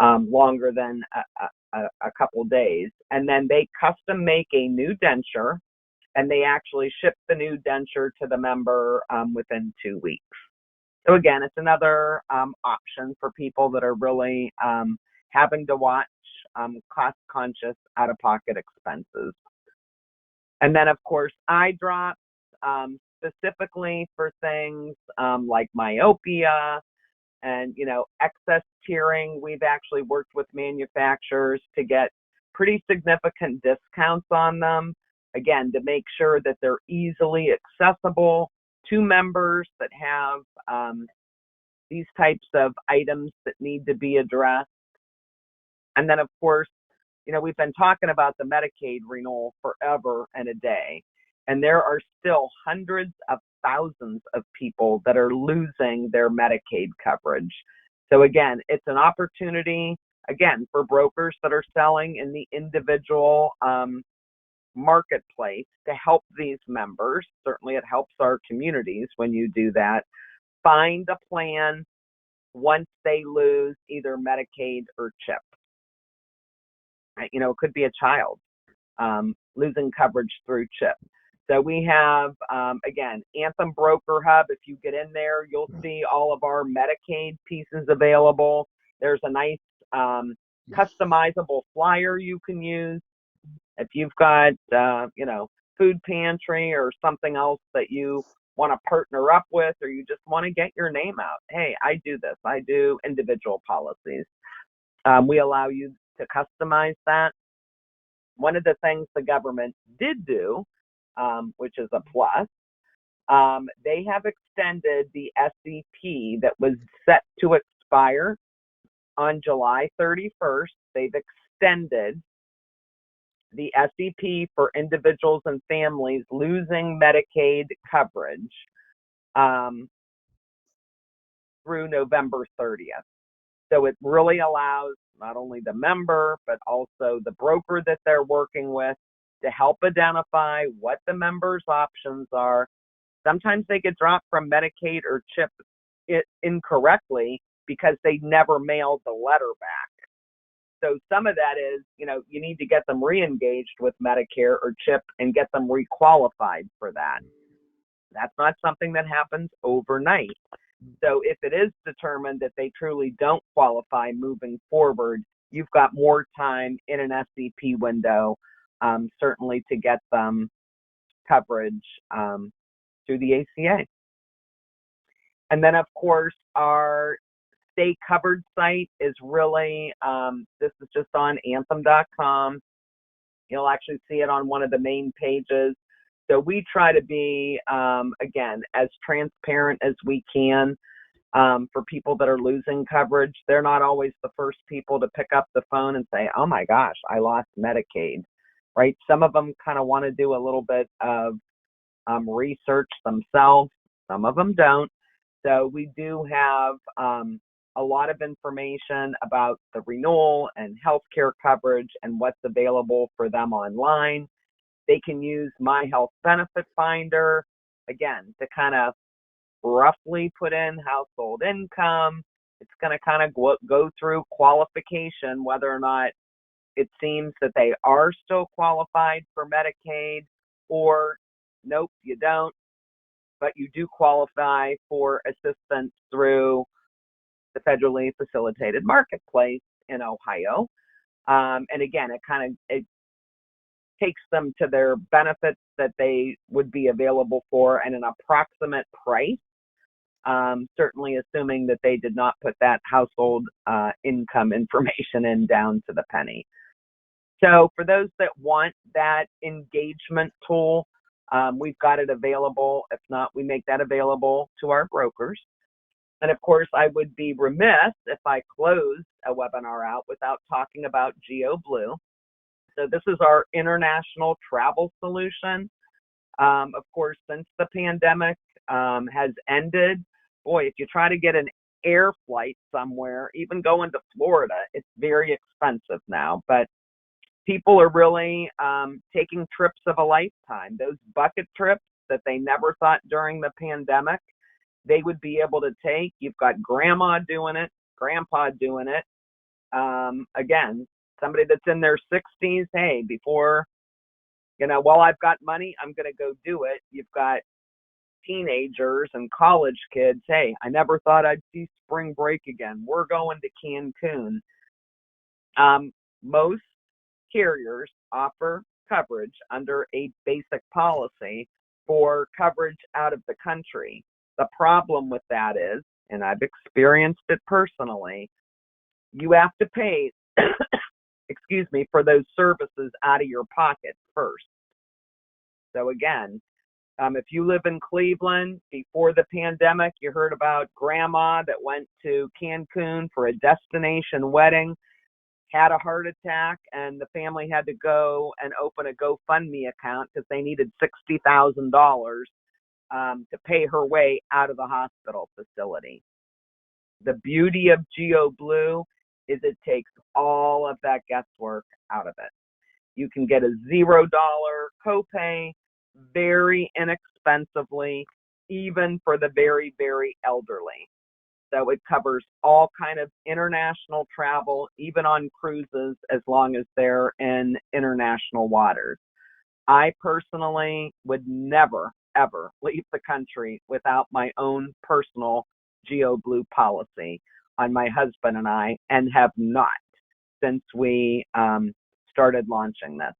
longer than a couple days. And then they custom make a new denture, and they actually ship the new denture to the member within 2 weeks. So again, it's another option for people that are really having to watch cost-conscious out-of-pocket expenses. And then, of course, eye drops, specifically for things like myopia and, excess tearing. We've actually worked with manufacturers to get pretty significant discounts on them, again, to make sure that they're easily accessible to members that have these types of items that need to be addressed. And then, of course, we've been talking about the Medicaid renewal forever and a day, and there are still hundreds of thousands of people that are losing their Medicaid coverage. So again, it's an opportunity, again, for brokers that are selling in the individual marketplace to help these members. Certainly it helps our communities when you do that. Find a plan once they lose either Medicaid or CHIP. It could be a child losing coverage through CHIP. So we have, again, Anthem Broker Hub. If you get in there, you'll see all of our Medicaid pieces available. There's a nice customizable flyer you can use. If you've got, food pantry or something else that you want to partner up with, or you just want to get your name out. Hey, I do this. I do individual policies. We allow you to customize that. One of the things the government did do, which is a plus, they have extended the SEP that was set to expire on July 31st. They've extended the SEP for individuals and families losing Medicaid coverage through November 30th. So it really allows not only the member, but also the broker that they're working with to help identify what the member's options are. Sometimes they get dropped from Medicaid or CHIP incorrectly because they never mailed the letter back. So some of that is, you need to get them re-engaged with Medicare or CHIP and get them re-qualified for that. That's not something that happens overnight. So if it is determined that they truly don't qualify moving forward, you've got more time in an SEP window, certainly to get them coverage through the ACA. And then, of course, our Stay Covered site is really, this is just on anthem.com. You'll actually see it on one of the main pages. So we try to be, again, as transparent as we can for people that are losing coverage. They're not always the first people to pick up the phone and say, oh my gosh, I lost Medicaid, right? Some of them kind of want to do a little bit of research themselves. Some of them don't. So we do have a lot of information about the renewal and healthcare coverage and what's available for them online. They can use My Health Benefit Finder, again, to kind of roughly put in household income. It's going to kind of go through qualification, whether or not it seems that they are still qualified for Medicaid, or nope, you don't, but you do qualify for assistance through the federally facilitated marketplace in Ohio. And again, it takes them to their benefits that they would be available for and an approximate price, certainly assuming that they did not put that household income information in down to the penny. So for those that want that engagement tool, we've got it available. If not, we make that available to our brokers. And of course, I would be remiss if I closed a webinar out without talking about GeoBlue. So this is our international travel solution. Of course, since the pandemic has ended, boy, if you try to get an air flight somewhere, even going to Florida, it's very expensive now. But people are really taking trips of a lifetime. Those bucket trips that they never thought during the pandemic they would be able to take. You've got grandma doing it, grandpa doing it. Again, somebody that's in their 60s, hey, before, well, I've got money, I'm going to go do it. You've got teenagers and college kids, hey, I never thought I'd see spring break again. We're going to Cancun. Most carriers offer coverage under a basic policy for coverage out of the country. The problem with that is, and I've experienced it personally, you have to pay, excuse me, for those services out of your pocket first. So again, if you live in Cleveland, before the pandemic, you heard about grandma that went to Cancun for a destination wedding, had a heart attack, and the family had to go and open a GoFundMe account because they needed $60,000 to pay her way out of the hospital facility. The beauty of GeoBlue is it takes all of that guesswork out of it. You can get a $0 copay very inexpensively, even for the very, very elderly. So it covers all kind of international travel, even on cruises, as long as they're in international waters. I personally would never, ever leave the country without my own personal GeoBlue policy on my husband and I, and have not since we started launching this.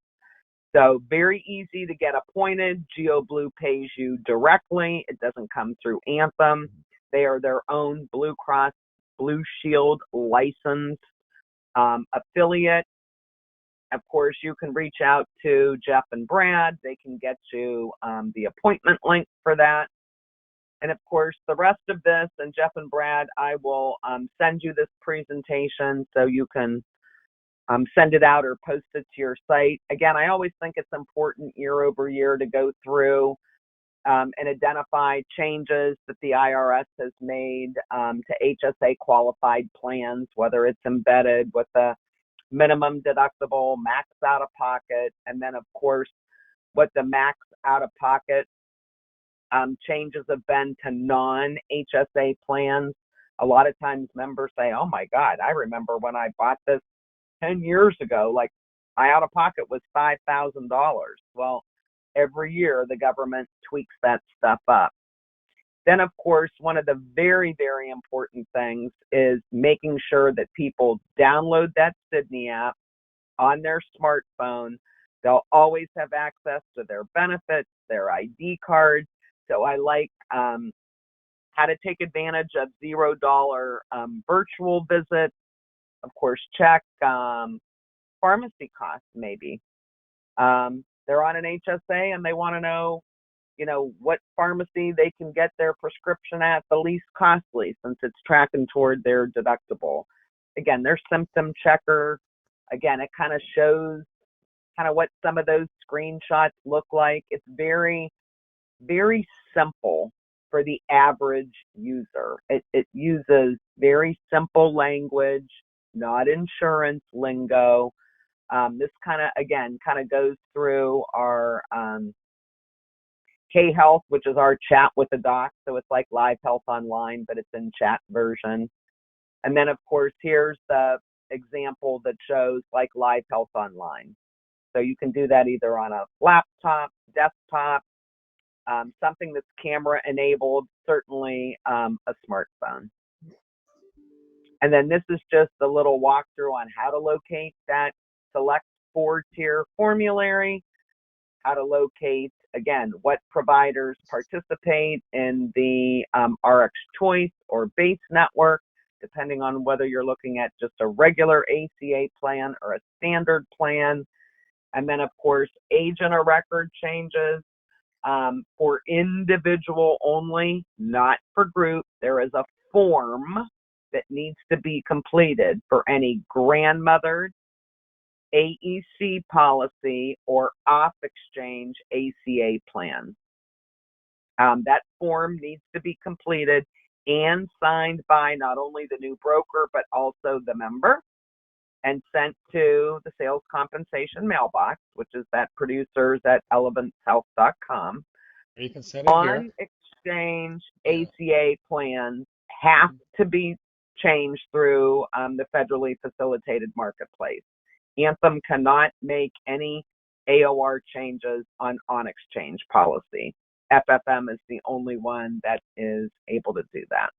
So very easy to get appointed. GeoBlue pays you directly. It doesn't come through Anthem. They are their own Blue Cross Blue Shield licensed affiliate. Of course, you can reach out to Jeff and Brad. They can get you the appointment link for that. And of course, the rest of this, and Jeff and Brad, I will send you this presentation so you can send it out or post it to your site. Again, I always think it's important year over year to go through and identify changes that the IRS has made to HSA qualified plans, whether it's embedded with the minimum deductible, max out of pocket, and then of course what the max out of pocket changes have been to non-HSA plans. A lot of times members say, oh my God, I remember when I bought this 10 years ago, like my out of pocket was $5,000. Well, every year the government tweaks that stuff up. Then, of course, one of the very, very important things is making sure that people download that Sydney app on their smartphone. They'll always have access to their benefits, their ID cards. So I like how to take advantage of $0 virtual visits. Of course, check pharmacy costs maybe. They're on an HSA and they want to know, what pharmacy they can get their prescription at the least costly since it's tracking toward their deductible. Again, their symptom checker. Again, it kind of shows kind of what some of those screenshots look like. It's very, very simple for the average user. It uses very simple language, not insurance lingo. This kind of goes through our K-Health, which is our chat with the doc. So it's like Live Health Online, but it's in chat version. And then, of course, here's the example that shows like Live Health Online. So you can do that either on a laptop, desktop, something that's camera enabled, certainly a smartphone. And then this is just a little walkthrough on how to locate that select 4-tier formulary, how to locate, again, what providers participate in the RX Choice or base network, depending on whether you're looking at just a regular ACA plan or a standard plan. And then, of course, agent or record changes. For individual only, not for group. There is a form that needs to be completed for any grandmothered AEC policy or off-exchange ACA plan. That form needs to be completed and signed by not only the new broker, but also the member, and sent to the sales compensation mailbox, which is that producers@elevanthealth.com. You can send it here. On-exchange Yeah. ACA plans have to be changed through the federally facilitated marketplace. Anthem cannot make any AOR changes on exchange policy. FFM is the only one that is able to do that.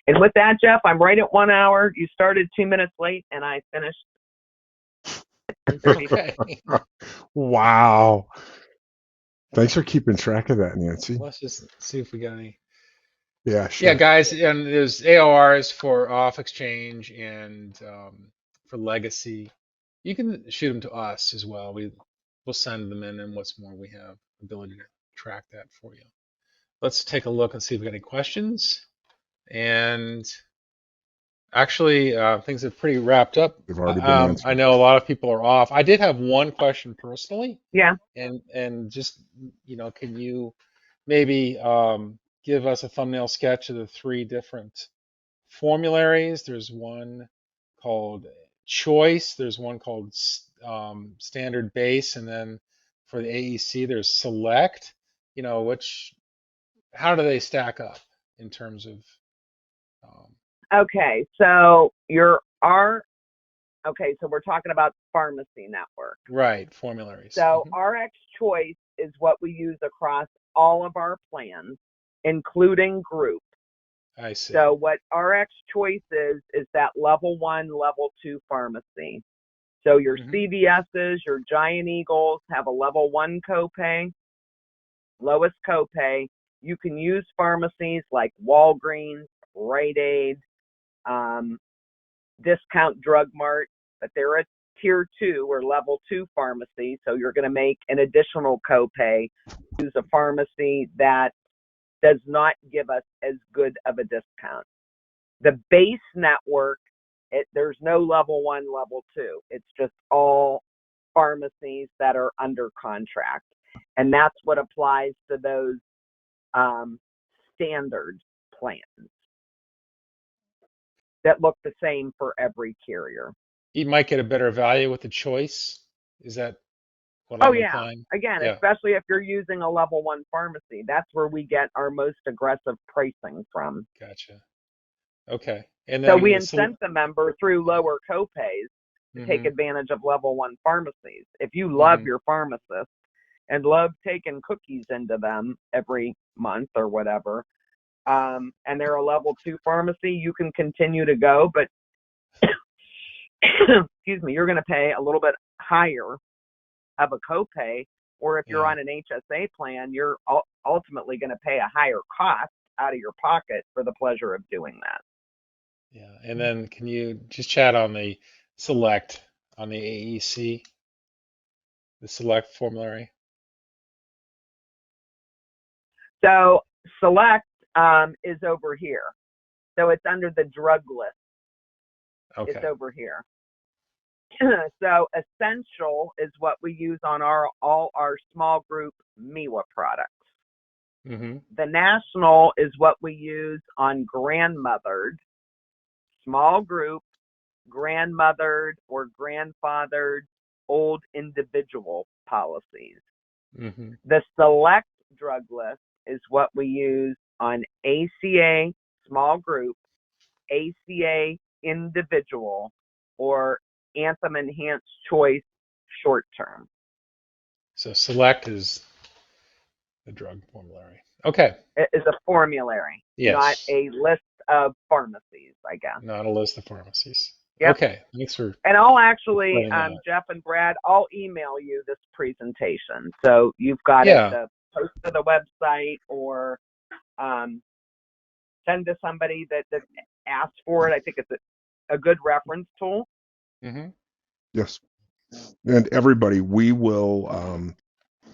And with that, Jeff, I'm right at 1 hour. You started 2 minutes late, and I finished at 10:30. Okay. Wow. Thanks for keeping track of that, Nancy. Let's just see if we got any. Yeah, sure. Yeah, guys, and there's AORs for off exchange and for legacy. You can shoot them to us as well. We'll send them in, and what's more, we have ability to track that for you. Let's take a look and see if we got any questions. And actually, things have pretty wrapped up. They've already been answered. I know a lot of people are off. I did have one question personally. Yeah. And just, can you maybe give us a thumbnail sketch of the 3 different formularies? There's one called Choice. There's one called Standard Base, and then for the AEC, there's Select. How do they stack up in terms of? Okay, so we're talking about pharmacy network. Right, formularies. So RX Choice is what we use across all of our plans, including group. I see. So what RX Choice is that level 1, level 2 pharmacy. So your CVSs, your Giant Eagles have a level 1 copay, lowest copay. You can use pharmacies like Walgreens, Rite Aid, Discount Drug Mart, but they're a tier 2 or level 2 pharmacy. So you're going to make an additional copay. Use a pharmacy that does not give us as good of a discount. The base network, there's no level 1, level 2. It's just all pharmacies that are under contract. And that's what applies to those standard plans that look the same for every carrier. You might get a better value with the Choice. Is that what I'm implying? Again, especially if you're using a level 1 pharmacy, that's where we get our most aggressive pricing from. Gotcha. Okay. And then so we incent the member through lower copays to take advantage of level 1 pharmacies. If you love your pharmacist and love taking cookies into them every month or whatever, and they're a level 2 pharmacy, you can continue to go, but excuse me, you're going to pay a little bit higher of a copay, or if you're on an HSA plan, you're ultimately going to pay a higher cost out of your pocket for the pleasure of doing that. Yeah, and then can you just chat on the Select on the AEC, the Select formulary? So Select is over here. So it's under the drug list. Okay. It's over here. So Essential is what we use on all our small group MIWA products. The National is what we use on grandmothered, small group, grandmothered or grandfathered old individual policies. The Select drug list is what we use on ACA small group, ACA individual, or Anthem Enhanced Choice short term. So Select is the drug formulary. Okay. It is a formulary, not a list of pharmacies, I guess. Not a list of pharmacies. Yep. Okay. Thanks for. And I'll actually, Jeff and Brad, I'll email you this presentation. So you've got it to post to the website or send to somebody that asked for it. I think it's a good reference tool. Yes. And everybody, we will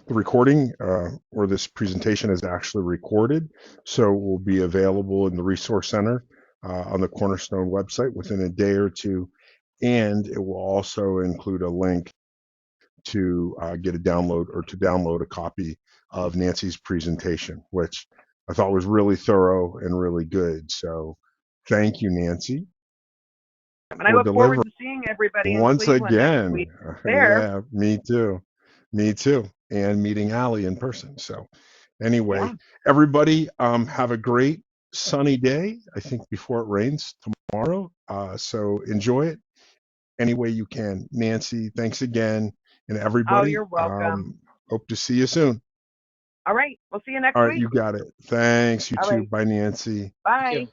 the recording or this presentation is actually recorded, so it will be available in the Resource Center on the Cornerstone website within a day or two, and it will also include a link to get a download or to download a copy of Nancy's presentation, which I thought was really thorough and really good. So thank you, Nancy, And I for look forward delivering to seeing everybody in once Cleveland next again. week. There. Yeah, me too. Me too. And meeting Allie in person. So anyway, Yeah. everybody have a great sunny day. I think before it rains tomorrow. So enjoy it any way you can. Nancy, thanks again. And Oh, everybody, you're welcome. hope to see you soon. All right. We'll see you All next right, week. you got it. Thanks, you All too. right. Bye, Nancy. Thank Bye. you.